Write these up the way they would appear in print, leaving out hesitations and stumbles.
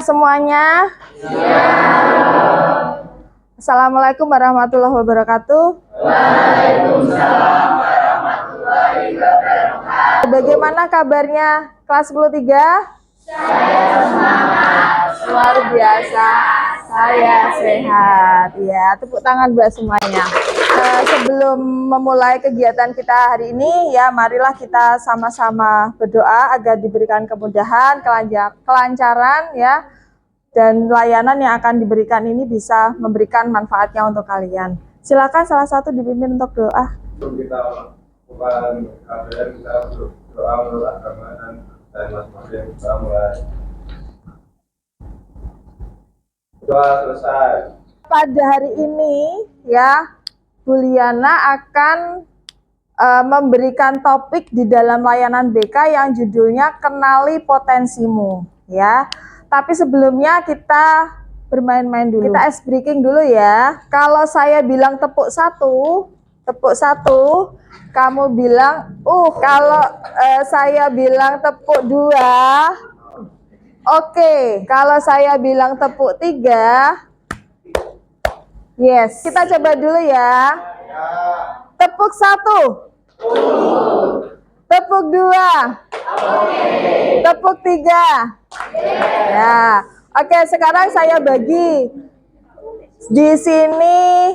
semuanya? Assalamualaikum warahmatullahi wabarakatuh. Waalaikumsalam warahmatullahi wabarakatuh. Bagaimana kabarnya kelas 10-3? Saya semangat. Luar biasa. Saya sehat. Ya, tepuk tangan buat semuanya. Sebelum memulai kegiatan kita hari ini, ya marilah kita sama-sama berdoa agar diberikan kemudahan, kelancaran, ya, dan layanan yang akan diberikan ini bisa memberikan manfaatnya untuk kalian. Silakan salah satu dipimpin untuk doa. Kita lakukan kajian, kita berdoa menurut agama dan masing-masing kita mulai. Doa selesai. Pada hari ini, ya, Bu Liana akan memberikan topik di dalam layanan BK yang judulnya Kenali Potensimu, ya. Tapi sebelumnya kita bermain-main dulu. Kita ice breaking dulu ya. Kalau saya bilang tepuk satu, kamu bilang kalau saya bilang tepuk dua, oke. Kalau saya bilang tepuk tiga, yes. Kita coba dulu ya. Tepuk satu, tepuk dua, tepuk tiga. Ya, oke. Sekarang saya bagi di sini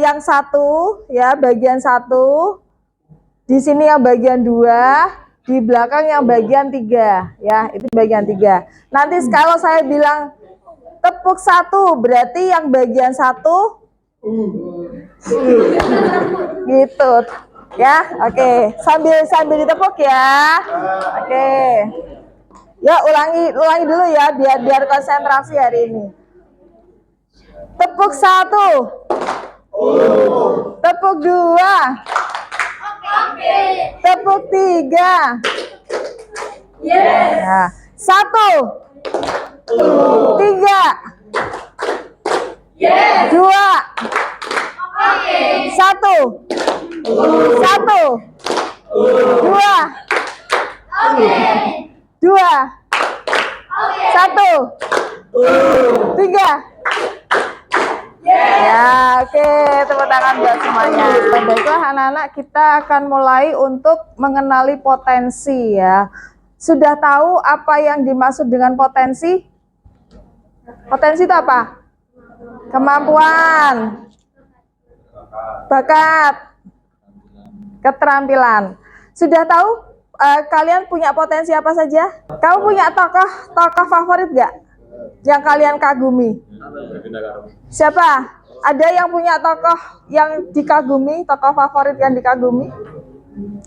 yang satu, ya, bagian satu. Di sini yang bagian dua, di belakang yang bagian tiga, ya, itu bagian tiga. Nanti kalau saya bilang tepuk satu, berarti yang bagian satu, gitu, ya, oke. Sambil ditepuk ya, oke. Ya, ulangi dulu ya, biar konsentrasi hari ini. Tepuk satu, tepuk dua, tepuk tiga, ya. Satu, tiga, dua, satu, dua, satu, tiga. Ya, oke, tepuk tangan buat semuanya. Baiklah anak-anak, kita akan mulai untuk mengenali potensi, ya. Sudah tahu apa yang dimaksud dengan potensi? Potensi itu apa? Kemampuan, bakat, keterampilan. Sudah tahu kalian punya potensi apa saja? Kamu punya tokoh favorit nggak? Yang kalian kagumi? Siapa? Ada yang punya tokoh yang dikagumi, tokoh favorit yang dikagumi?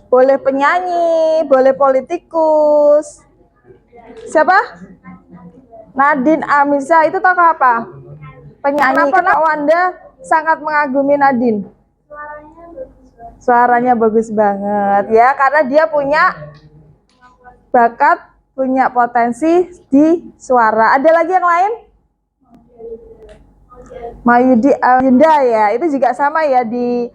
Boleh penyanyi, boleh politikus. Siapa? Nadine Amizah, itu tokoh apa? Penyanyi. Kenapa Wanda sangat mengagumi Nadine? Suaranya bagus banget, ya, karena dia punya bakat, punya potensi di suara. Ada lagi yang lain? Mayudi Ayunda, ya, itu juga sama ya, di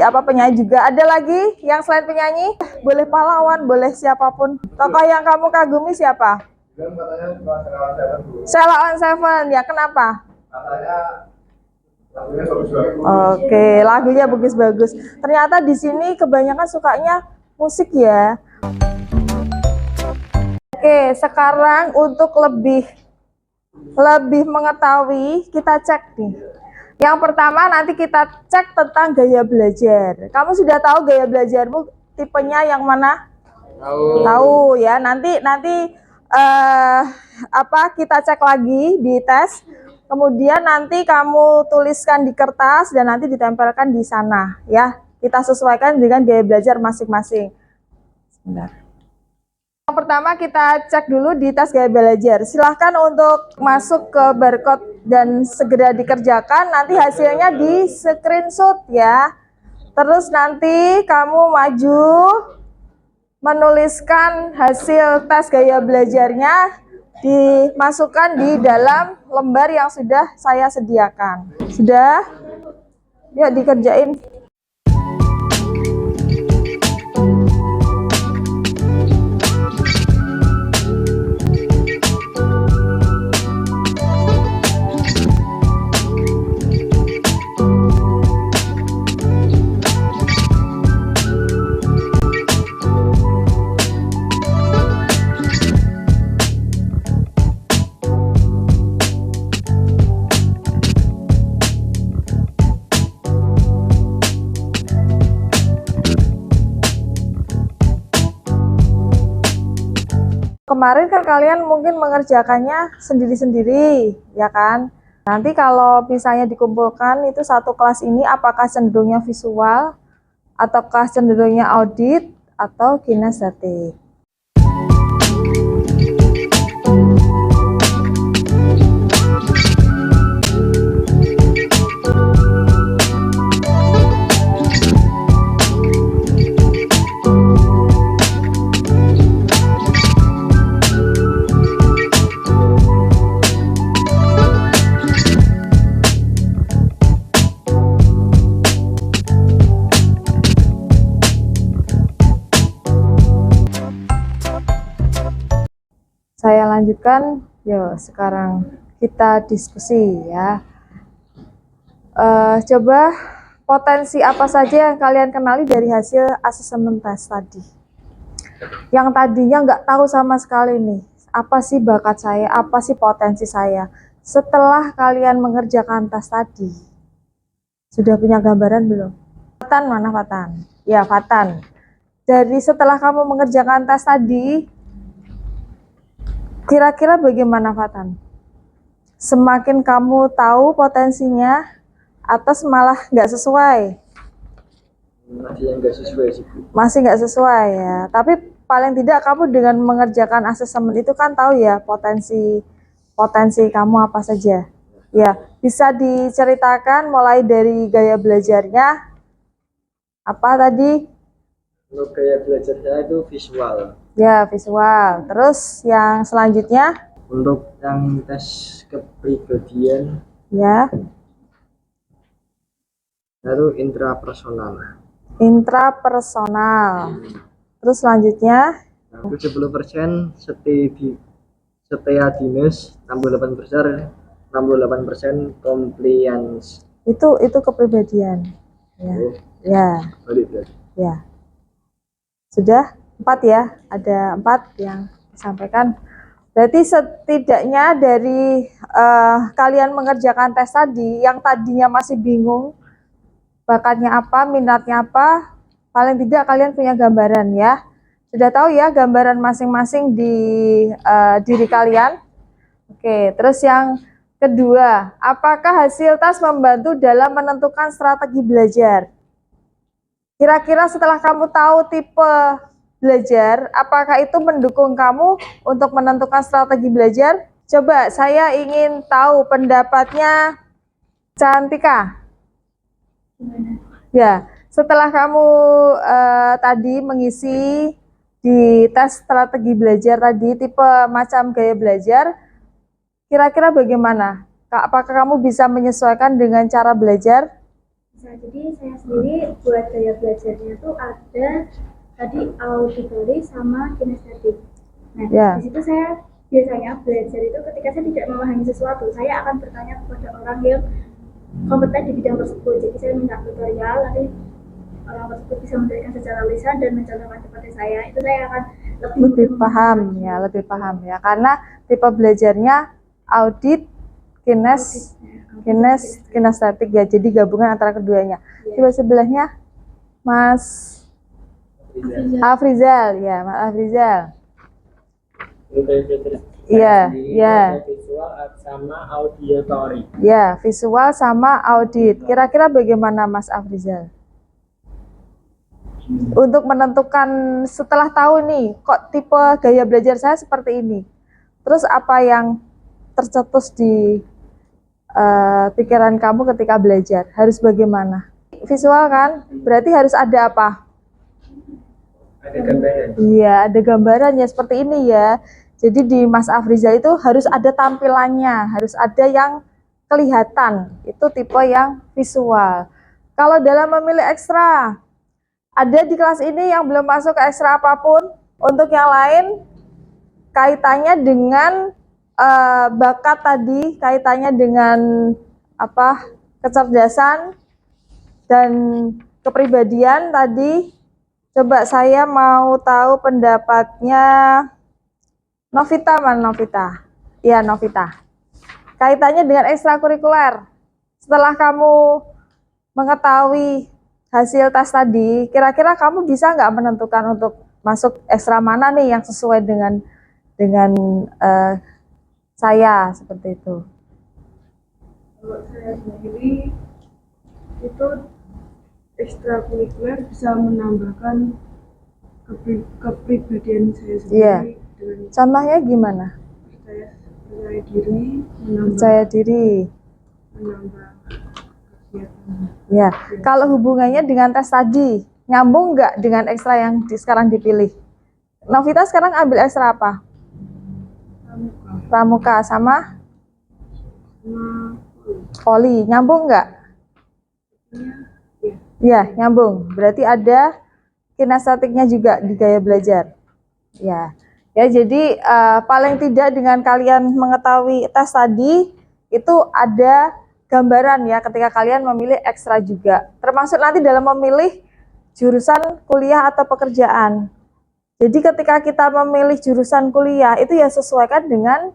penyanyi juga. Ada lagi yang selain penyanyi? Boleh pahlawan, boleh siapapun. Tokoh yang kamu kagumi siapa? Sheila on 7, ya, kenapa? Lagunya bagus-bagus. Oke, lagunya bagus-bagus. Ternyata di sini kebanyakan sukanya musik, ya. Oke, sekarang untuk lebih mengetahui, kita cek nih. Yang pertama nanti kita cek tentang gaya belajar. Kamu sudah tahu gaya belajarmu tipenya yang mana? Tahu, ya. Nanti kita cek lagi di tes. Kemudian nanti kamu tuliskan di kertas dan nanti ditempelkan di sana, ya. Kita sesuaikan dengan gaya belajar masing-masing. Sebentar. Yang pertama kita cek dulu di tes gaya belajar. Silahkan untuk masuk ke barcode dan segera dikerjakan. Nanti hasilnya di screenshot, ya. Terus nanti kamu maju menuliskan hasil tes gaya belajarnya, dimasukkan di dalam lembar yang sudah saya sediakan. Sudah? Yuk dikerjain. kemarin kan kalian mungkin mengerjakannya sendiri-sendiri, ya kan? Nanti kalau misalnya dikumpulkan itu satu kelas ini apakah cenderungnya visual, ataukah cenderungnya audit, atau kinestetik. Saya lanjutkan, yuk sekarang kita diskusi ya. Coba potensi apa saja yang kalian kenali dari hasil asesmen tes tadi. Yang tadinya nggak tahu sama sekali nih, apa sih bakat saya, apa sih potensi saya. Setelah kalian mengerjakan tes tadi, sudah punya gambaran belum? Fatan, mana Fatan? Ya, Fatan. Dari setelah kamu mengerjakan tes tadi, kira-kira bagaimana Fatan? Semakin kamu tahu potensinya, atau malah nggak sesuai? Masih yang nggak sesuai sih Bu. Masih nggak sesuai ya. Tapi paling tidak kamu dengan mengerjakan asesmen itu kan tahu ya potensi kamu apa saja. Ya, bisa diceritakan mulai dari gaya belajarnya. Apa tadi? Untuk gaya belajar saya itu visual. Ya, visual. Terus yang selanjutnya? Untuk yang tes kepribadian Ya, itu intrapersonal. intrapersonal. Terus selanjutnya? 70% steadiness, 68% compliance. Itu kepribadian. Ya. Oh, Ya, balik berarti. ya. Sudah 4 ya, ada 4 yang disampaikan. Berarti setidaknya dari kalian mengerjakan tes tadi, yang tadinya masih bingung bakatnya apa, minatnya apa, paling tidak kalian punya gambaran ya. Sudah tahu ya gambaran masing-masing di diri kalian. Oke, terus yang kedua, apakah hasil tes membantu dalam menentukan strategi belajar? Kira-kira setelah kamu tahu tipe belajar, apakah itu mendukung kamu untuk menentukan strategi belajar? Coba saya ingin tahu pendapatnya Cantika. Ya, setelah kamu tadi mengisi di tes strategi belajar tadi, tipe macam gaya belajar, kira-kira bagaimana? Apakah kamu bisa menyesuaikan dengan cara belajar? Bisa, jadi saya sendiri buat gaya belajarnya tuh ada tadi auditory sama kinestetik. Nah, Ya. di situ saya biasanya belajar itu ketika saya tidak memahami sesuatu, saya akan bertanya kepada orang yang kompeten di bidang tersebut. Jadi saya minta tutorial, nanti orang tersebut bisa memberikan secara lisan dan mencontohkan kepada saya. Itu saya akan Lebih paham ya, karena tipe belajarnya audit, kinestetik ya, jadi gabungan antara keduanya. Coba sebelahnya Mas Afrizal ya, Mas Afrizal. Iya, iya. Visual sama auditory. Ya, visual sama audit. Kira-kira bagaimana Mas Afrizal? Untuk menentukan setelah tahu nih, kok tipe gaya belajar saya seperti ini. Terus apa yang tercetus di pikiran kamu ketika belajar? Harus bagaimana? Visual kan? Berarti harus ada apa? Ada gambaran. Iya, ada gambarannya seperti ini ya. Jadi di Mas Afrizal itu harus ada tampilannya, harus ada yang kelihatan. Itu tipe yang visual. Kalau dalam memilih ekstra, ada di kelas ini yang belum masuk ke ekstra apapun. Untuk yang lain, kaitannya dengan bakat tadi, kaitannya dengan apa, kecerdasan dan kepribadian tadi. Coba saya mau tahu pendapatnya Novita, mana Novita? Iya, Novita. Kaitannya dengan ekstrakurikuler. Setelah kamu mengetahui hasil tes tadi, kira-kira kamu bisa nggak menentukan untuk masuk ekstra mana nih yang sesuai dengan dengan saya seperti itu. Kalau saya sendiri itu ekstrakurikuler bisa menambahkan kepribadian saya sendiri Iya. dengan Contohnya gimana? percaya diri, Percaya diri. menambah kegiatan. Ya, kalau hubungannya dengan tes tadi, nyambung nggak dengan ekstra yang sekarang dipilih? Novita sekarang ambil ekstra apa? Pramuka sama voli, nyambung nggak? Ya, nyambung. Berarti ada kinestetiknya juga di gaya belajar. Ya, ya. Jadi paling tidak dengan kalian mengetahui tes tadi itu ada gambaran ya ketika kalian memilih ekstra juga. Termasuk nanti dalam memilih jurusan kuliah atau pekerjaan. Jadi ketika kita memilih jurusan kuliah itu ya sesuaikan dengan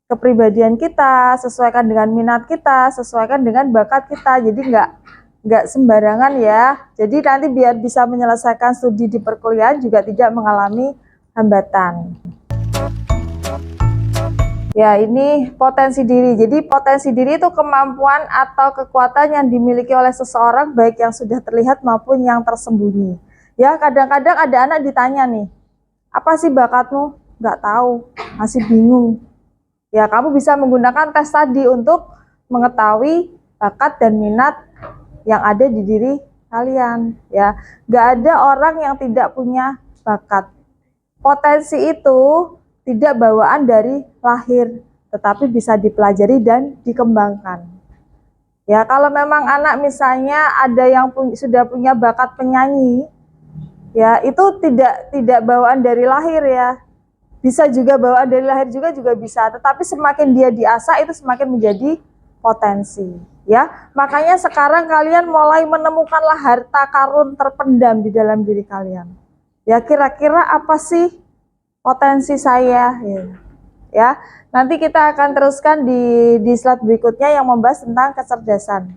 kepribadian kita, sesuaikan dengan minat kita, sesuaikan dengan bakat kita. Jadi nggak sembarangan ya. Jadi nanti biar bisa menyelesaikan studi di perkuliahan juga tidak mengalami hambatan. Ya, ini potensi diri. Jadi potensi diri itu kemampuan atau kekuatan yang dimiliki oleh seseorang baik yang sudah terlihat maupun yang tersembunyi. Ya, kadang-kadang ada anak ditanya nih, apa sih bakatmu? Nggak tahu, masih bingung. Ya, kamu bisa menggunakan tes tadi untuk mengetahui bakat dan minat yang ada di diri kalian. Ya, nggak ada orang yang tidak punya bakat. Potensi itu tidak bawaan dari lahir, tetapi bisa dipelajari dan dikembangkan. Ya, kalau memang anak misalnya ada yang sudah punya bakat penyanyi, ya itu tidak bawaan dari lahir ya. Bisa juga bawaan dari lahir juga bisa, tetapi semakin dia diasah itu semakin menjadi potensi. Ya, makanya sekarang kalian mulai menemukanlah harta karun terpendam di dalam diri kalian. Ya, kira-kira apa sih potensi saya? Ya, nanti kita akan teruskan di slide berikutnya yang membahas tentang kecerdasan.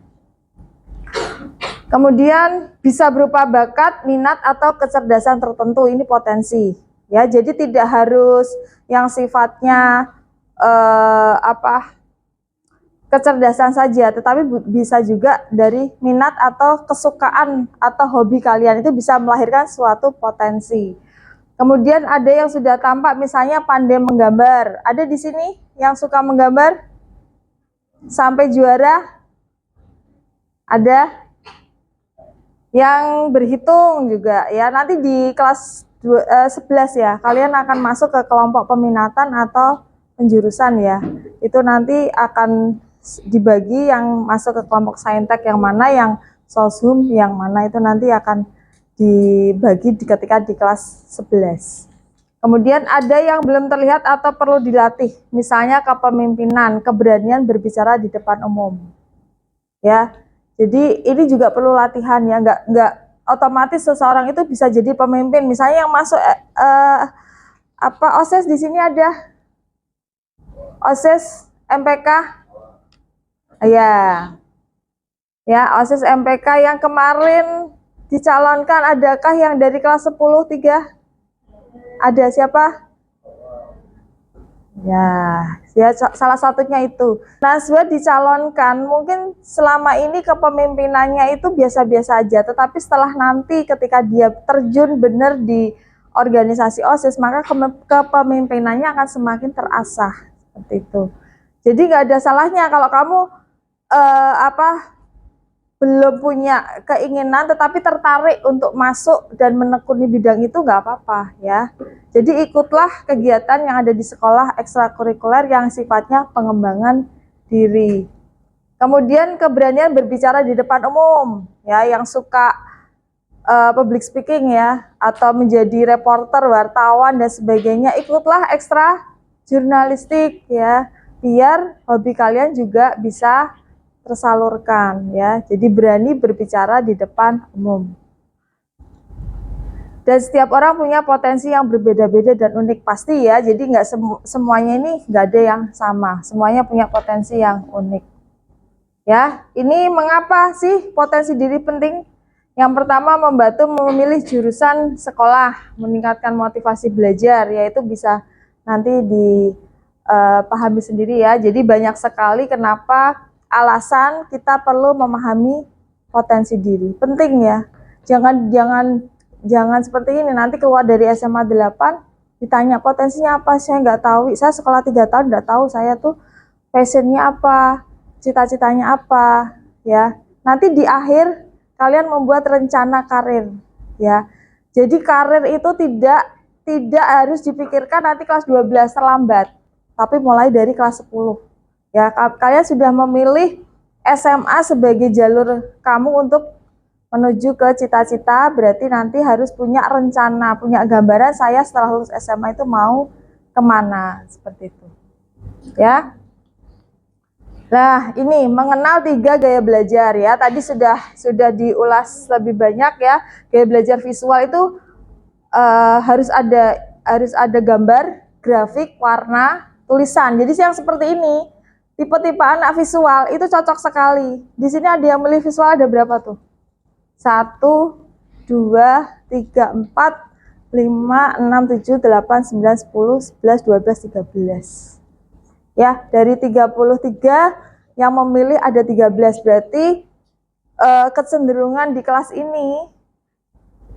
Kemudian bisa berupa bakat, minat atau kecerdasan tertentu, ini potensi. Ya, jadi tidak harus yang sifatnya kecerdasan saja, tetapi bisa juga dari minat atau kesukaan atau hobi kalian itu bisa melahirkan suatu potensi. Kemudian ada yang sudah tampak misalnya pandai menggambar. Ada di sini yang suka menggambar sampai juara? Ada yang berhitung juga ya. Nanti di kelas 11 ya, kalian akan masuk ke kelompok peminatan atau penjurusan ya. Itu nanti akan dibagi yang masuk ke kelompok saintek yang mana, yang soshum yang mana, itu nanti akan dibagi ketika di kelas 11. Kemudian ada yang belum terlihat atau perlu dilatih, misalnya kepemimpinan, keberanian berbicara di depan umum. Ya, jadi ini juga perlu latihan ya, nggak otomatis seseorang itu bisa jadi pemimpin. Misalnya yang masuk OSIS di sini ada OSIS MPK, ya OSIS MPK yang kemarin dicalonkan, adakah yang dari kelas 10 3? Ada siapa? Ya salah satunya itu. Nazwa dicalonkan, mungkin selama ini kepemimpinannya itu biasa-biasa aja, tetapi setelah nanti ketika dia terjun benar di organisasi OSIS, maka kepemimpinannya akan semakin terasah seperti itu. Jadi nggak ada salahnya kalau kamu belum punya keinginan tetapi tertarik untuk masuk dan menekuni bidang itu, nggak apa-apa ya. Jadi ikutlah kegiatan yang ada di sekolah ekstrakurikuler yang sifatnya pengembangan diri. Kemudian keberanian berbicara di depan umum ya, yang suka public speaking ya, atau menjadi reporter, wartawan dan sebagainya, ikutlah ekstra jurnalistik ya, biar hobi kalian juga bisa tersalurkan ya. Jadi berani berbicara di depan umum. Dan setiap orang punya potensi yang berbeda-beda dan unik pasti ya. Jadi nggak semuanya ini nggak ada yang sama. Semuanya punya potensi yang unik. Ya, ini mengapa sih potensi diri penting? Yang pertama, membantu memilih jurusan sekolah, meningkatkan motivasi belajar, yaitu bisa nanti dipahami sendiri ya. Jadi banyak sekali kenapa alasan kita perlu memahami potensi diri. Penting ya. Jangan seperti ini, nanti keluar dari SMA 8 ditanya potensinya apa, saya nggak tahu. Saya sekolah 3 tahun nggak tahu saya tuh passionnya apa, cita-citanya apa, ya. Nanti di akhir kalian membuat rencana karir, ya. Jadi karir itu tidak harus dipikirkan nanti kelas 12 terlambat, tapi mulai dari kelas 10. Ya, kalian sudah memilih SMA sebagai jalur kamu untuk menuju ke cita-cita, berarti nanti harus punya rencana, punya gambaran saya setelah lulus SMA itu mau kemana, seperti itu. Ya. Nah, ini mengenal 3 gaya belajar ya. Tadi sudah diulas lebih banyak ya. Gaya belajar visual itu harus ada gambar, grafik, warna, tulisan. Jadi yang seperti ini, tipe-tipe anak visual itu cocok sekali. Di sini ada yang milih visual, ada berapa tuh? 1, 2, 3, 4, 5, 6, 7, 8, 9, 10, 11, 12, 13. Ya, dari 33 yang memilih ada 13, berarti kecenderungan di kelas ini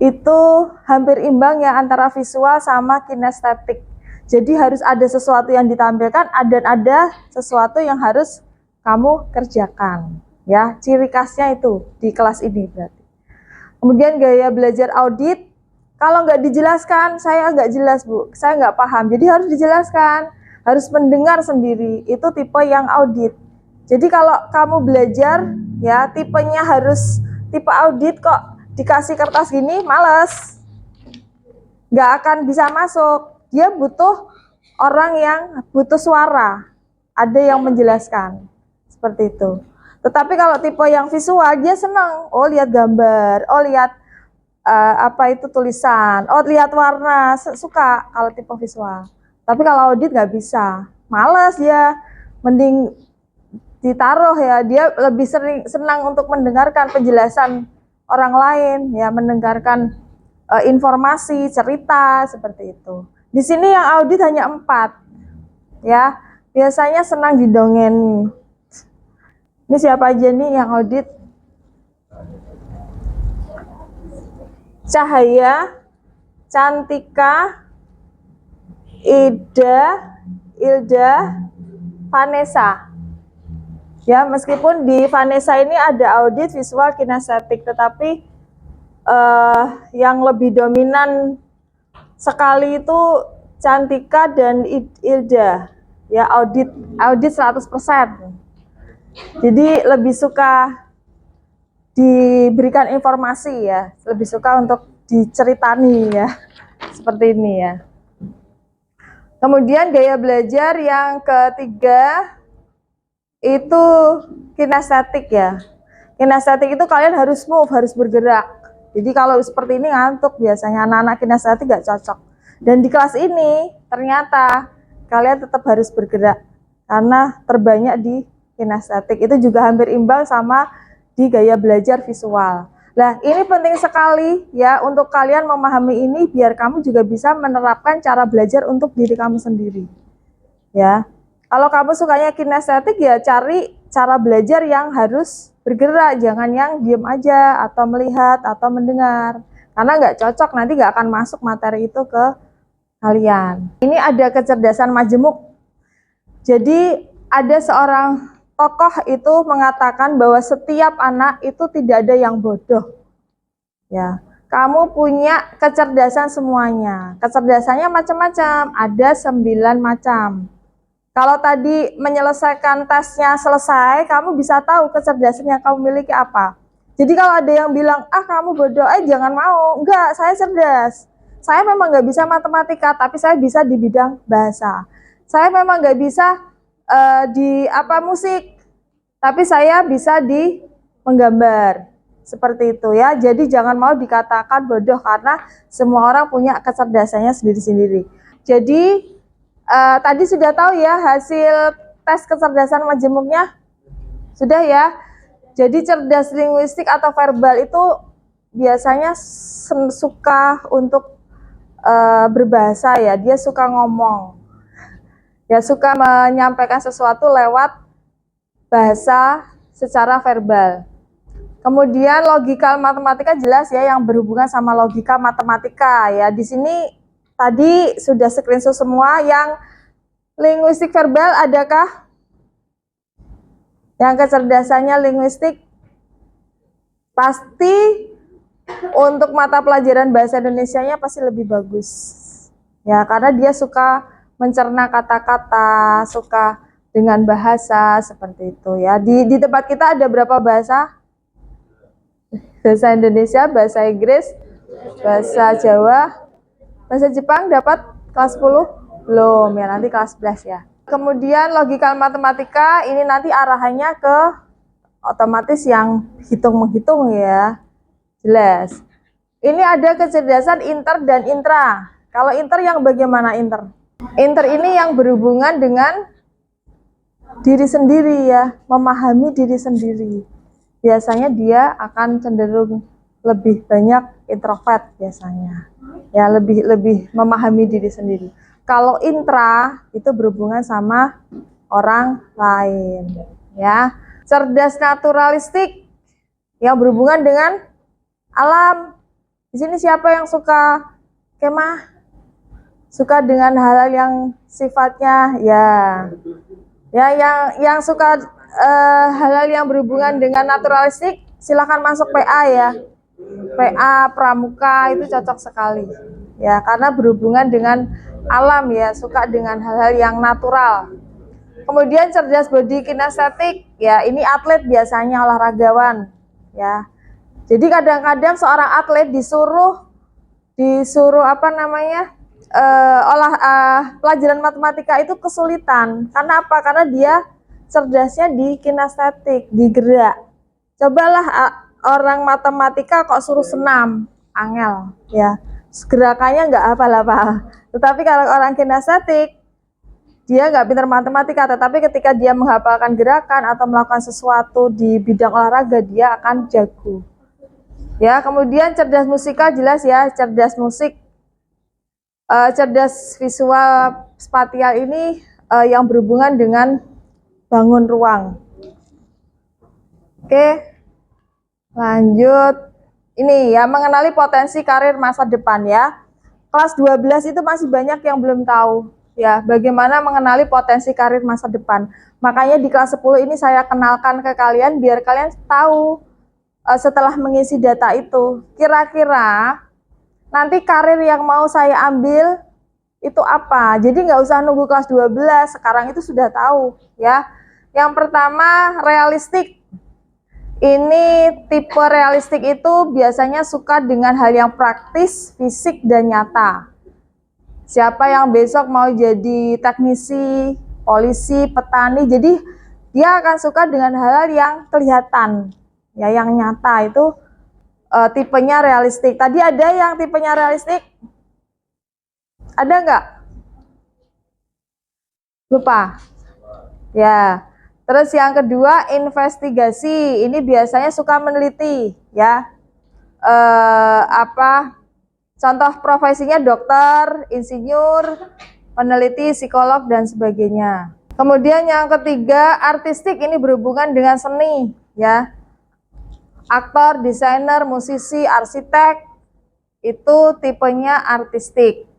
itu hampir imbang ya antara visual sama kinestetik. Jadi harus ada sesuatu yang ditampilkan dan ada sesuatu yang harus kamu kerjakan. Ya, ciri khasnya itu di kelas ini berarti. Kemudian gaya belajar audit, kalau nggak dijelaskan, saya nggak jelas Bu, saya nggak paham. Jadi harus dijelaskan, harus mendengar sendiri, itu tipe yang audit. Jadi kalau kamu belajar, ya tipenya harus tipe audit kok, dikasih kertas gini, males. Nggak akan bisa masuk, dia butuh orang yang butuh suara, ada yang menjelaskan, seperti itu. Tetapi kalau tipe yang visual, dia senang. Oh, lihat gambar. Oh, lihat apa itu tulisan. Oh, lihat warna. Suka kalau tipe visual. Tapi kalau audit nggak bisa. Males dia. Mending ditaruh ya. Dia lebih senang untuk mendengarkan penjelasan orang lain. Ya, mendengarkan informasi, cerita, seperti itu. Di sini yang audit hanya 4. Ya, biasanya senang didongeni. Ini siapa aja nih yang audit? Cahaya, Cantika, Ilda, Vanessa. Ya, meskipun di Vanessa ini ada audit visual kinestetik, tetapi yang lebih dominan sekali itu Cantika dan Ilda. Ya, audit 100%. Jadi lebih suka diberikan informasi ya, lebih suka untuk diceritani ya, seperti ini ya. Kemudian gaya belajar yang ketiga itu kinestetik ya. Kinestetik itu kalian harus move, harus bergerak. Jadi kalau seperti ini ngantuk biasanya, anak-anak kinestetik gak cocok. Dan di kelas ini ternyata kalian tetap harus bergerak karena terbanyak di kinestetik, itu juga hampir imbang sama di gaya belajar visual. Nah, ini penting sekali ya untuk kalian memahami ini biar kamu juga bisa menerapkan cara belajar untuk diri kamu sendiri. Ya. Kalau kamu sukanya kinestetik ya cari cara belajar yang harus bergerak, jangan yang diem aja atau melihat atau mendengar. Karena nggak cocok, nanti nggak akan masuk materi itu ke kalian. Ini ada kecerdasan majemuk. Jadi ada seorang tokoh itu mengatakan bahwa setiap anak itu tidak ada yang bodoh. Ya, kamu punya kecerdasan semuanya. Kecerdasannya macam-macam, ada 9 macam. Kalau tadi menyelesaikan tesnya selesai, kamu bisa tahu kecerdasan yang kamu miliki apa. Jadi kalau ada yang bilang, ah kamu bodoh, jangan mau. Enggak, saya cerdas. Saya memang nggak bisa matematika, tapi saya bisa di bidang bahasa. Saya memang nggak bisa di musik, tapi saya bisa di menggambar, seperti itu ya. Jadi jangan mau dikatakan bodoh karena semua orang punya kecerdasannya sendiri-sendiri. Jadi tadi sudah tahu ya hasil tes kecerdasan majemuknya, sudah ya. Jadi cerdas linguistik atau verbal itu biasanya suka untuk berbahasa ya, dia suka ngomong. Ya, suka menyampaikan sesuatu lewat bahasa secara verbal. Kemudian logikal matematika jelas ya, yang berhubungan sama logika matematika ya. Di sini tadi sudah screenshot semua. Yang linguistik verbal adakah? Yang kecerdasannya linguistik pasti untuk mata pelajaran bahasa Indonesianya pasti lebih bagus. Ya, karena dia suka mencerna kata-kata, suka dengan bahasa seperti itu ya. Di tempat kita ada berapa bahasa? Bahasa Indonesia, bahasa Inggris, bahasa Jawa, bahasa Jepang dapat kelas 10? Belum ya, nanti kelas 11 ya. Kemudian logikal matematika ini nanti arahannya ke otomatis yang hitung-menghitung ya. Jelas. Ini ada kecerdasan inter dan intra. Kalau inter yang bagaimana inter? Inter ini yang berhubungan dengan diri sendiri ya, memahami diri sendiri. Biasanya dia akan cenderung lebih banyak introvert biasanya. Ya, lebih memahami diri sendiri. Kalau intra itu berhubungan sama orang lain, ya. Cerdas naturalistik yang berhubungan dengan alam. Di sini siapa yang suka kemah? Suka dengan hal-hal yang sifatnya ya yang suka hal-hal yang berhubungan dengan naturalistik, silahkan masuk PA ya. PA Pramuka itu cocok sekali ya, karena berhubungan dengan alam ya, suka dengan hal-hal yang natural. Kemudian cerdas body kinestetik ya, ini atlet biasanya, olahragawan ya. Jadi kadang-kadang seorang atlet disuruh pelajaran matematika itu kesulitan. Karena apa? Karena dia cerdasnya di kinestetik, di gerak. Cobalah orang matematika kok suruh senam, angel ya. Gerakannya nggak hafal-hafal. Tetapi kalau orang kinestetik, dia nggak pintar matematika, tetapi ketika dia menghafalkan gerakan atau melakukan sesuatu di bidang olahraga, dia akan jago. Ya, kemudian cerdas musikal jelas ya, cerdas musik. Cerdas visual spatial ini yang berhubungan dengan bangun ruang. Oke, lanjut. Ini ya, mengenali potensi karir masa depan ya. Kelas 12 itu masih banyak yang belum tahu ya, bagaimana mengenali potensi karir masa depan. Makanya di kelas 10 ini saya kenalkan ke kalian biar kalian tahu setelah mengisi data itu, kira-kira nanti karir yang mau saya ambil itu apa. Jadi nggak usah nunggu kelas 12, sekarang itu sudah tahu ya. Yang pertama, realistik. Ini tipe realistik itu biasanya suka dengan hal yang praktis, fisik, dan nyata. Siapa yang besok mau jadi teknisi, polisi, petani, jadi dia akan suka dengan hal-hal yang kelihatan, ya, yang nyata. Itu tipenya realistik. Tadi ada yang tipenya realistik? Ada nggak? Lupa? Ya. Terus yang kedua, investigasi. Ini biasanya suka meneliti, ya. Contoh profesinya dokter, insinyur, peneliti, psikolog, dan sebagainya. Kemudian yang ketiga, artistik. Ini berhubungan dengan seni, ya. Aktor, desainer, musisi, arsitek, itu tipenya artistik.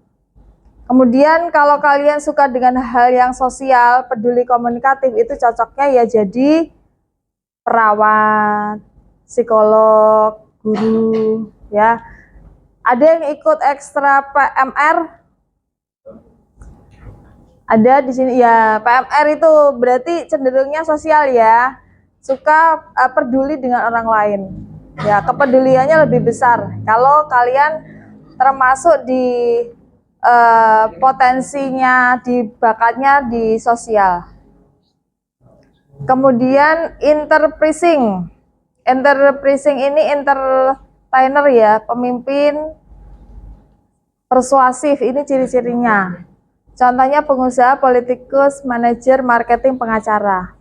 Kemudian kalau kalian suka dengan hal yang sosial, peduli komunikatif, itu cocoknya ya jadi perawat, psikolog, guru, ya. Ada yang ikut ekstra PMR? Ada di sini ya. PMR itu berarti cenderungnya sosial ya. Suka peduli dengan orang lain. Ya, kepeduliannya lebih besar. Kalau kalian termasuk di potensinya, di bakatnya di sosial. Kemudian enterprising. Enterprising ini entertainer ya, pemimpin persuasif, ini ciri-cirinya. Contohnya pengusaha, politikus, manajer, marketing, pengacara.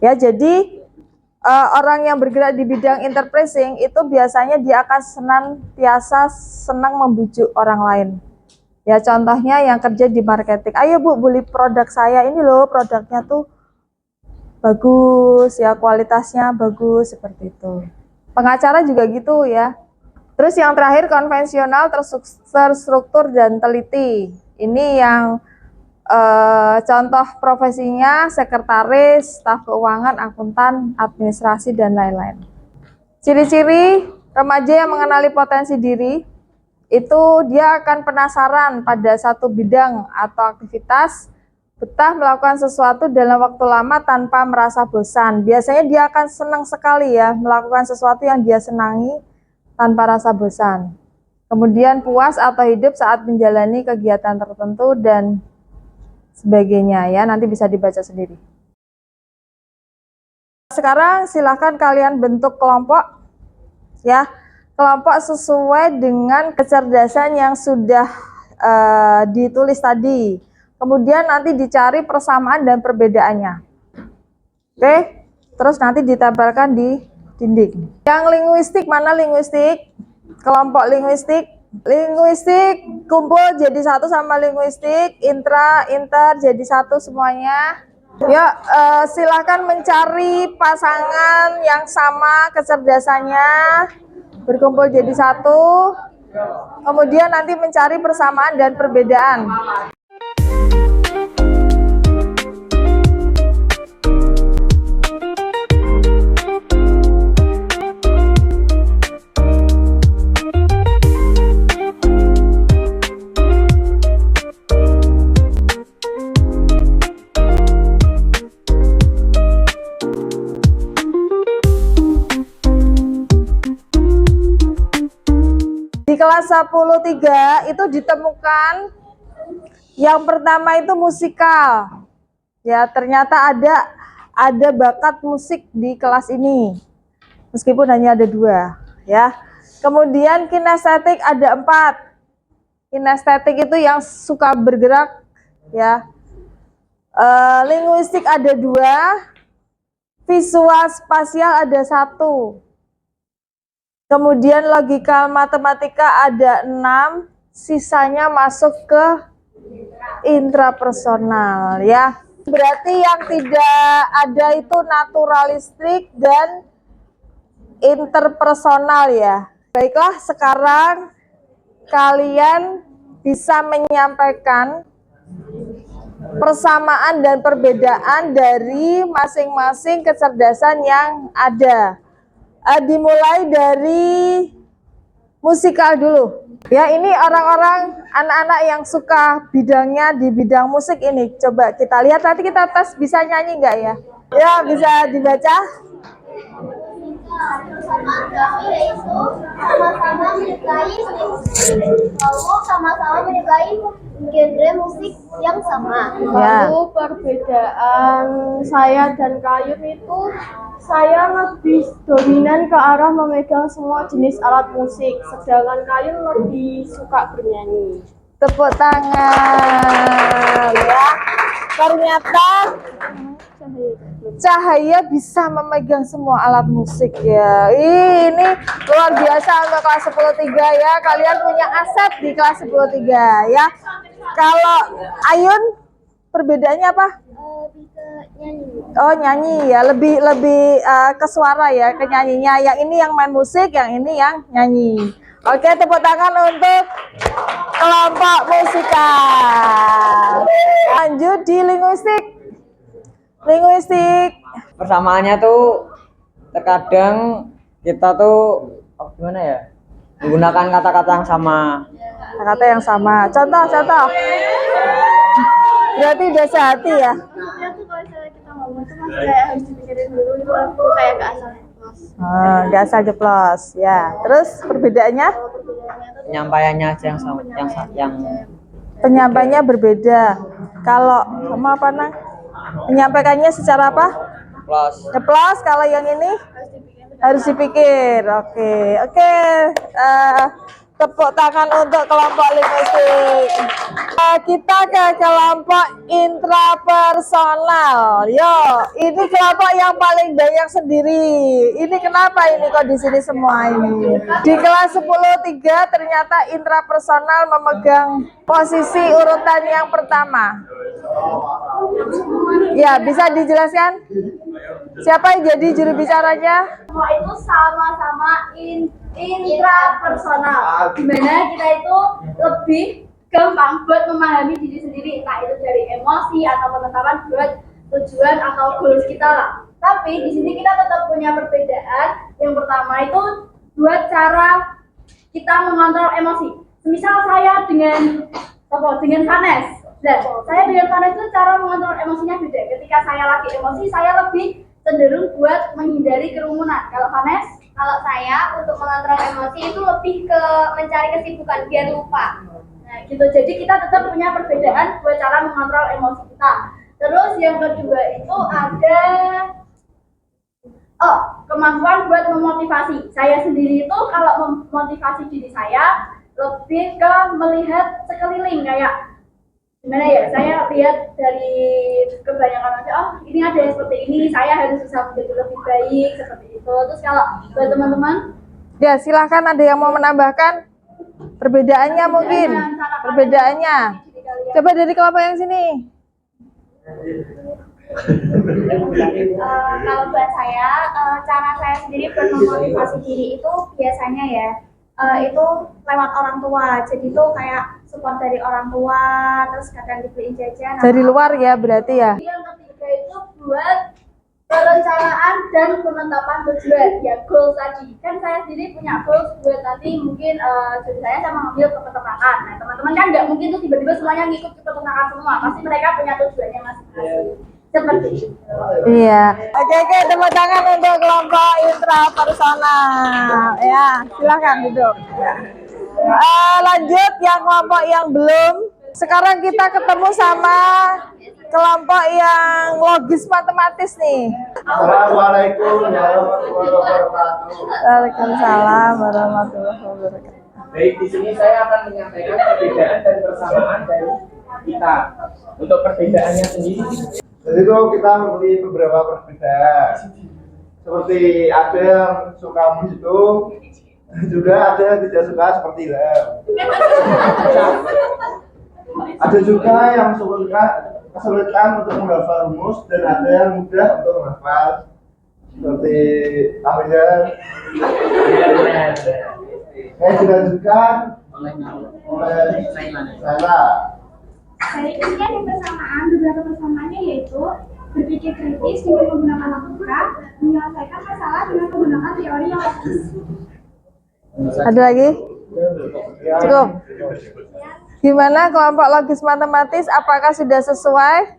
Ya, jadi orang yang bergerak di bidang enterprising itu biasanya dia akan senang membujuk orang lain. Ya contohnya yang kerja di marketing, ayo Bu beli produk saya, ini loh produknya tuh bagus ya, kualitasnya bagus, seperti itu. Pengacara juga gitu ya. Terus yang terakhir konvensional, terstruktur dan teliti. Ini yang contoh profesinya sekretaris, staf keuangan, akuntan, administrasi, dan lain-lain. Ciri-ciri remaja yang mengenali potensi diri, itu dia akan penasaran pada satu bidang atau aktivitas, betah melakukan sesuatu dalam waktu lama tanpa merasa bosan. Biasanya dia akan senang sekali ya melakukan sesuatu yang dia senangi tanpa rasa bosan. Kemudian puas atau hidup saat menjalani kegiatan tertentu dan sebagainya ya, nanti bisa dibaca sendiri. Sekarang silakan kalian bentuk kelompok ya. Kelompok sesuai dengan kecerdasan yang sudah ditulis tadi. Kemudian nanti dicari persamaan dan perbedaannya. Oke, terus nanti ditempelkan di dinding. Yang linguistik, mana linguistik? Kelompok linguistik. Linguistik kumpul jadi satu sama linguistik, inter jadi satu semuanya. Yuk, silakan mencari pasangan yang sama kecerdasannya. Berkumpul jadi satu, kemudian nanti mencari persamaan dan perbedaan. Di kelas 10-3 itu ditemukan yang pertama itu musikal. Ya, ternyata ada bakat musik di kelas ini. Meskipun hanya ada 2, ya. Kemudian kinestetik ada 4. Kinestetik itu yang suka bergerak, ya. Linguistik ada 2. Visual spasial ada 1. Kemudian logika matematika ada 6, sisanya masuk ke intrapersonal ya. Berarti yang tidak ada itu naturalistik dan interpersonal ya. Baiklah, sekarang kalian bisa menyampaikan persamaan dan perbedaan dari masing-masing kecerdasan yang ada. Dimulai dari musikal dulu. Ya, ini orang-orang anak-anak yang suka bidangnya di bidang musik ini. Coba kita lihat, nanti kita tes bisa nyanyi nggak ya? Ya, bisa dibaca. Sama-sama menyukai genre musik yang sama. Ya. Lalu perbedaan saya dan Kayun itu, saya lebih dominan ke arah memegang semua jenis alat musik, sedangkan Kayun lebih suka bernyanyi. Tepuk tangan ya. Ternyata Cahaya bisa memegang semua alat musik ya. Ini luar biasa untuk kelas 10-3 ya. Kalian punya aset di kelas 10-3 ya. Kalau Ayun perbedaannya apa? Oh, nyanyi ya, lebih ke suara ya, ke nyanyinya. Yang ini yang main musik, yang ini yang nyanyi. Oke, tepuk tangan untuk kelompok musikal. Lanjut di linguistik. Linguistik. Persamaannya tuh terkadang kita tuh gimana ya? Menggunakan kata-kata yang sama. Kata yang sama. Contoh. Berarti udah sehati ya. Maksudnya tuh kalau misalnya kita ngomong tuh masih kayak harus dipikirin dulu itu, aku kayak gak asal jeplos. Nggak asal jeplos ya. Terus perbedaannya? Penyampaiannya aja yang sama, yang Penyampaiannya berbeda. Kalau kamu apa Nang? Menyampaikannya secara apa? plus. Jeplos. Kalau yang ini harus dipikir. Oke. Tepuk tangan untuk kelompok linguistik. Kita ke kelompok intrapersonal. Yo, ini kelompok yang paling banyak sendiri. Ini kenapa ini kok di sini semua ini? Di kelas 10-3 ternyata intrapersonal memegang posisi urutan yang pertama. Ya, bisa dijelaskan? Siapa yang jadi juru bicaranya? Semua itu sama-sama intrapersonal, dimana kita itu lebih gampang buat memahami diri sendiri, entah itu dari emosi atau penetapan buat tujuan atau goals kita lah. Tapi di sini kita tetap punya perbedaan. Yang pertama itu buat cara kita mengontrol emosi. Misal saya dengan Vanes, dan saya dengan Vanes itu cara mengontrol emosinya beda. Ketika saya lagi emosi, saya lebih cenderung buat menghindari kerumunan. Kalau Vanes? Kalau saya untuk mengontrol emosi itu lebih ke mencari kesibukan biar lupa. Nah, gitu. Jadi kita tetap punya perbedaan buat cara mengontrol emosi kita. Terus yang kedua itu ada kemampuan buat memotivasi. Saya sendiri itu kalau memotivasi diri saya lebih ke melihat sekeliling, kayak gimana ya, saya lihat dari kebanyakan orang, ini ada yang seperti ini, saya harus bisa menjadi lebih baik, seperti itu. Terus kalau buat teman-teman, Ya, silahkan ada yang mau menambahkan perbedaannya mungkin. Perbedaannya. Coba dari kelompok yang sini. Kalau buat saya, cara saya sendiri buat memotivasi diri itu biasanya ya, itu lewat orang tua. Jadi itu kayak support dari orang tua, terus kadang dibeliin jajan. Dari luar ya berarti ya. yang ketiga itu buat perencanaan dan penetapan tujuan, ya goals tadi. Kan saya sendiri punya goals buat nanti mungkin jadi saya sama ngambil ke peternakan. Nah teman-teman kan nggak mungkin tuh tiba-tiba semuanya ngikut ke peternakan semua. Pasti mereka punya tujuannya masing-masing. Seperti itu. Iya. Oke, tepuk tangan untuk kelompok intrapersonal. Ya, silakan duduk. Lanjut yang kelompok yang belum. Sekarang kita ketemu sama kelompok yang logis matematis nih. Assalamualaikum warahmatullahi wabarakatuh. Waalaikumsalam warahmatullahi wabarakatuh. Baik, di sini saya akan menyampaikan perbedaan dan persamaan dari kita. Untuk perbedaannya sendiri, Jadi itu kita memiliki beberapa perbedaan. Seperti ada yang suka itu, juga ada yang tidak suka seperti Ilham. Ada juga yang kesulitan untuk menghafal rumus dan ada yang mudah untuk menghafal seperti Afrizal. Saya dilanjutkan oleh Saila. Dari kemudian yang beberapa persamaannya yaitu berpikir kritis dengan menggunakan logika, menyelesaikan masalah dengan menggunakan teori yang logis. Ada lagi? Cukup. Gimana kelompok logis matematis? Apakah sudah sesuai?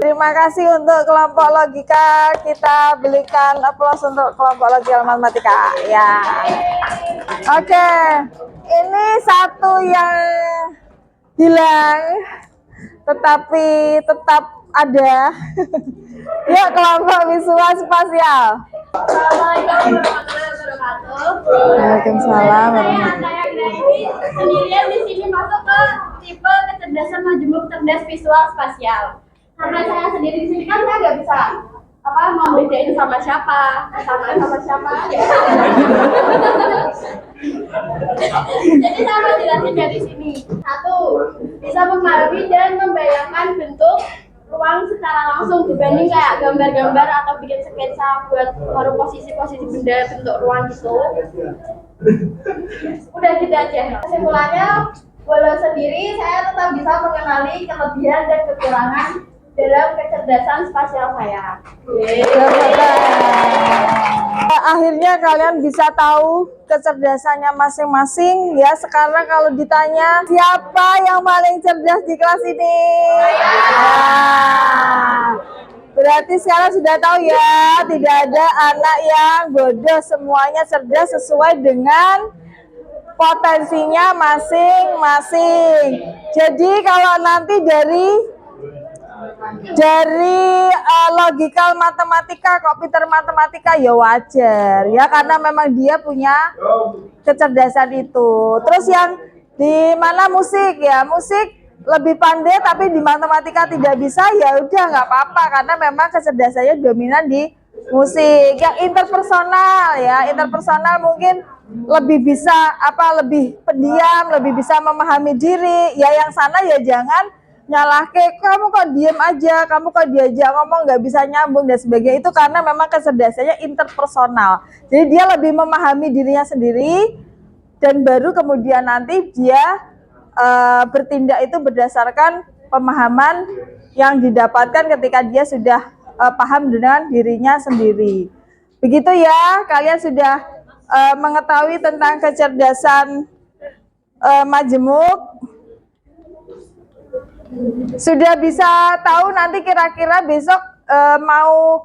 Terima kasih untuk kelompok logika. Kita berikan aplaus untuk kelompok logika matematika. Ya. Oke. Ini satu yang hilang, tetapi tetap ada. Yuk kelompok visual spasial. Assalamualaikum warahmatullahi wabarakatuh. Waalaikumsalam warahmatullahi Saya ini sendirian di sini masuk ke tipe kecerdasan majemuk cerdas visual spasial. Karena saya sendiri di sini kan saya nggak bisa mau bedain sama siapa. Jadi saya mau jelasin dari sini. Satu, bisa memahami dan membayangkan bentuk ruang secara langsung dibanding kayak gambar-gambar atau bikin sketsa buat baru posisi-posisi benda bentuk ruang gitu. Udah gitu aja. Kesimpulannya, walau sendiri saya tetap bisa mengenali kelebihan dan kekurangan dalam kecerdasan spasial saya. Akhirnya kalian bisa tahu kecerdasannya masing-masing ya. Sekarang kalau ditanya siapa yang paling cerdas di kelas ini? Berarti sekarang sudah tahu ya, tidak ada anak yang bodoh, semuanya cerdas sesuai dengan potensinya masing-masing. Jadi kalau nanti dari Dari logikal matematika kok pinter matematika ya wajar ya, karena memang dia punya kecerdasan itu. Terus yang di mana musik ya, musik lebih pandai tapi di matematika tidak bisa, ya udah nggak apa-apa karena memang kecerdasannya dominan di musik. Yang interpersonal ya, interpersonal mungkin lebih bisa lebih pendiam, lebih bisa memahami diri. Ya yang sana ya jangan nyalahke, kamu kok diem aja, kamu kok diajak ngomong nggak bisa nyambung dan sebagainya, itu karena memang kecerdasannya interpersonal. Jadi dia lebih memahami dirinya sendiri dan baru kemudian nanti dia bertindak itu berdasarkan pemahaman yang didapatkan ketika dia sudah paham dengan dirinya sendiri. Begitu ya, kalian sudah mengetahui tentang kecerdasan majemuk. Sudah bisa tahu nanti kira-kira besok mau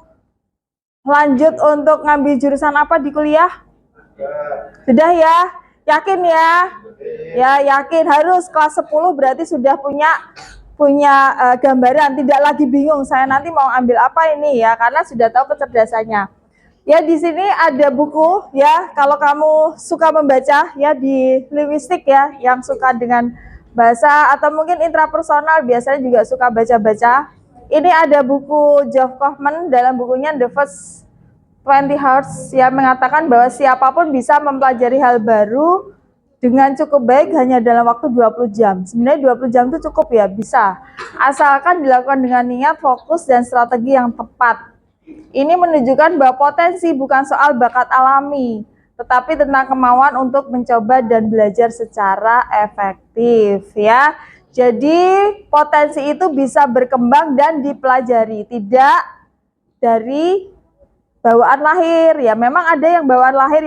lanjut untuk ngambil jurusan apa di kuliah? Sudah ya? Yakin ya? Ya yakin, harus kelas 10 berarti sudah punya gambaran, tidak lagi bingung saya nanti mau ambil apa ini ya, karena sudah tahu kecerdasannya. Ya di sini ada buku ya, kalau kamu suka membaca ya di linguistik ya, yang suka dengan bahasa atau mungkin intrapersonal biasanya juga suka baca-baca. Ini ada buku Geoff Kaufman dalam bukunya The First 20 Hours yang mengatakan bahwa siapapun bisa mempelajari hal baru dengan cukup baik hanya dalam waktu 20 jam. Sebenarnya 20 jam itu cukup ya, bisa. Asalkan dilakukan dengan niat, fokus, dan strategi yang tepat. Ini menunjukkan bahwa potensi bukan soal bakat alami, tetapi tentang kemauan untuk mencoba dan belajar secara efektif ya. Jadi potensi itu bisa berkembang dan dipelajari, tidak dari bawaan lahir ya. Memang ada yang bawaan lahir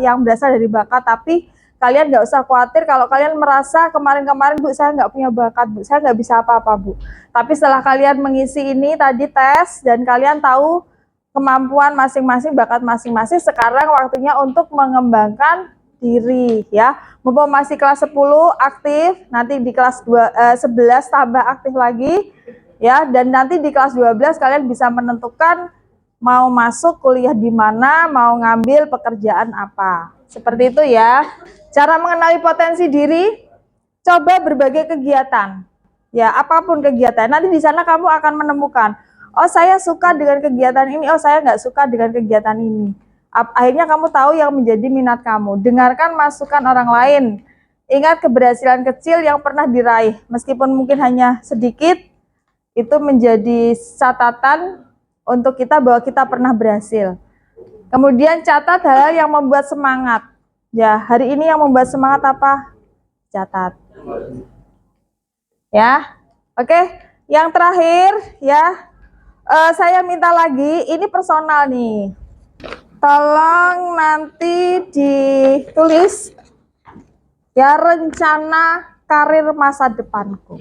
yang berasal dari bakat, tapi kalian nggak usah khawatir kalau kalian merasa kemarin-kemarin Bu saya nggak punya bakat, Bu saya nggak bisa apa-apa Bu. Tapi setelah kalian mengisi ini tadi tes dan kalian tahu kemampuan masing-masing, bakat masing-masing, sekarang waktunya untuk mengembangkan diri ya. Mumpung masih kelas 10 aktif, nanti di kelas 11 tambah aktif lagi ya, dan nanti di kelas 12 kalian bisa menentukan mau masuk kuliah di mana, mau ngambil pekerjaan apa. Seperti itu ya. Cara mengenali potensi diri, coba berbagai kegiatan. Ya, apapun kegiatan. Nanti di sana kamu akan menemukan, oh saya suka dengan kegiatan ini, oh saya nggak suka dengan kegiatan ini. Akhirnya kamu tahu yang menjadi minat kamu. Dengarkan masukan orang lain. Ingat keberhasilan kecil yang pernah diraih, meskipun mungkin hanya sedikit, itu menjadi catatan untuk kita bahwa kita pernah berhasil. Kemudian catat hal yang membuat semangat. Ya, hari ini yang membuat semangat apa? Catat. Ya, oke. Yang terakhir ya, saya minta lagi, ini personal nih. Tolong nanti ditulis ya rencana karir masa depanku.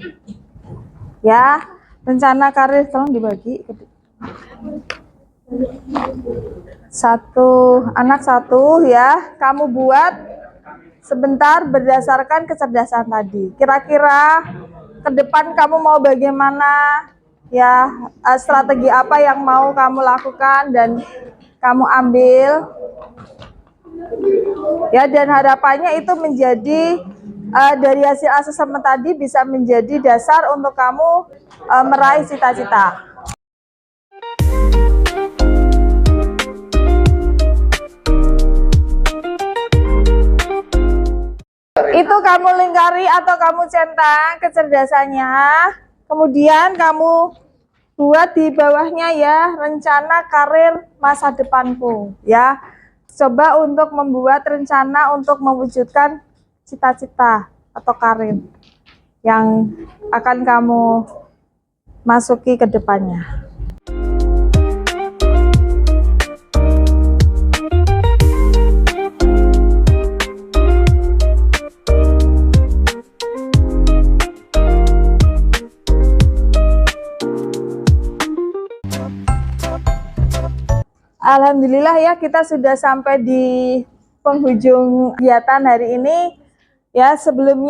Ya, rencana karir tolong dibagi. Anak satu ya, kamu buat sebentar berdasarkan kecerdasan tadi. Kira-kira ke depan kamu mau bagaimana ya, strategi apa yang mau kamu lakukan dan kamu ambil ya, dan harapannya itu menjadi dari hasil asesmen tadi bisa menjadi dasar untuk kamu meraih cita-cita. Itu kamu lingkari atau kamu centang kecerdasannya, kemudian kamu buat di bawahnya ya, rencana karir masa depanku ya. Coba untuk membuat rencana untuk mewujudkan cita-cita atau karir yang akan kamu masuki ke depannya. Alhamdulillah ya, kita sudah sampai di penghujung kegiatan hari ini. Ya, sebelum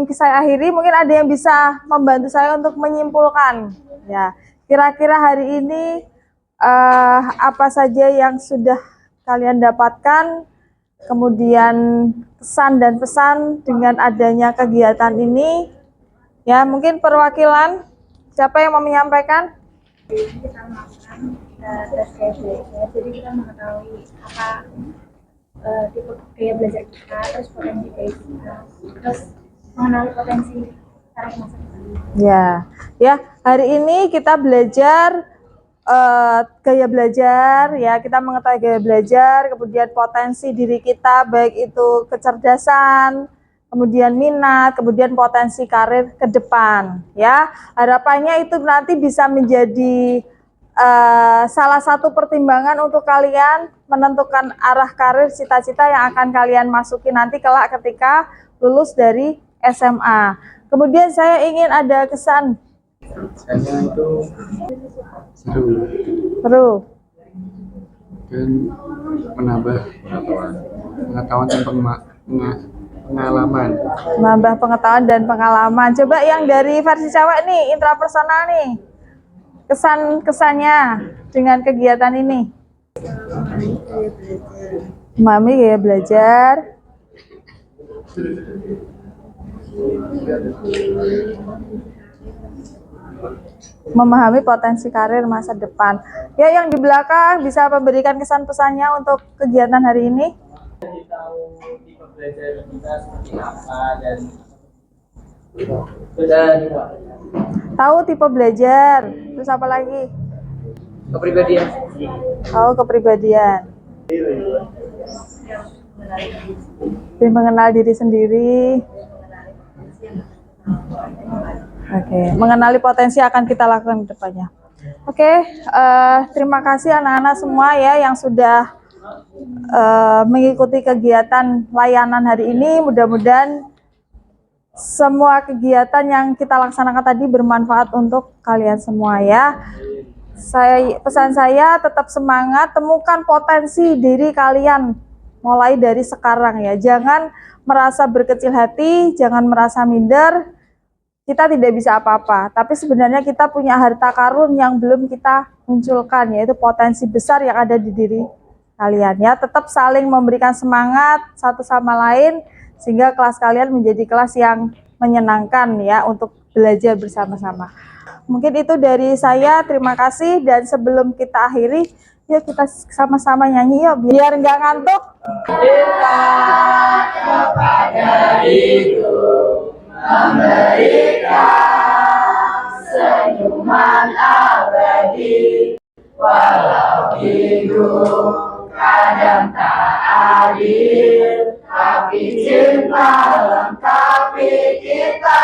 saya akhiri, mungkin ada yang bisa membantu saya untuk menyimpulkan. Ya, kira-kira hari ini apa saja yang sudah kalian dapatkan, kemudian kesan dan pesan dengan adanya kegiatan ini. Ya, mungkin perwakilan, siapa yang mau menyampaikan? Kita melakukan tes gaya belajar, jadi kita mengetahui apa tipe gaya belajar kita, terus potensi gaya kita, terus mengenali potensi cara masa depan. Ya, hari ini kita belajar gaya belajar, ya, kita mengetahui gaya belajar, kemudian potensi diri kita, baik itu kecerdasan, kemudian minat, kemudian potensi karir ke depan, ya. Harapannya itu nanti bisa menjadi salah satu pertimbangan untuk kalian menentukan arah karir cita-cita yang akan kalian masuki nanti kelak ketika lulus dari SMA. Kemudian saya ingin ada kesan. Saya itu Seru. dan menambah pengetahuan dan pengalaman. Nambah pengetahuan dan pengalaman. Coba yang dari versi cewek nih, intrapersonal nih. Kesannya dengan kegiatan ini. Mami gaya belajar. Memahami potensi karir masa depan. Ya, yang di belakang bisa memberikan kesan pesannya untuk kegiatan hari ini. Tahu tipe belajar kita seperti apa dan sudah juga Tahu tipe belajar. Terus apa lagi? Kepribadian. Tahu kepribadian. Lebih mengenal diri sendiri. Oke, mengenali potensi akan kita lakukan ke depannya. Oke, terima kasih anak-anak semua ya yang sudah mengikuti kegiatan layanan hari ini. Mudah-mudahan semua kegiatan yang kita laksanakan tadi bermanfaat untuk kalian semua ya. Pesan saya tetap semangat, temukan potensi diri kalian mulai dari sekarang ya. Jangan merasa berkecil hati, jangan merasa minder. Kita tidak bisa apa-apa, tapi sebenarnya kita punya harta karun yang belum kita munculkan, yaitu potensi besar yang ada di diri kalian ya. Tetap saling memberikan semangat satu sama lain sehingga kelas kalian menjadi kelas yang menyenangkan ya untuk belajar bersama-sama. Mungkin itu dari saya, terima kasih, dan sebelum kita akhiri, yuk kita sama-sama nyanyi yuk biar nggak ngantuk. Kita kepada hidup memberikan senyuman abadi, walau hidup kadang tak adil, tapi cinta lengkapi kita.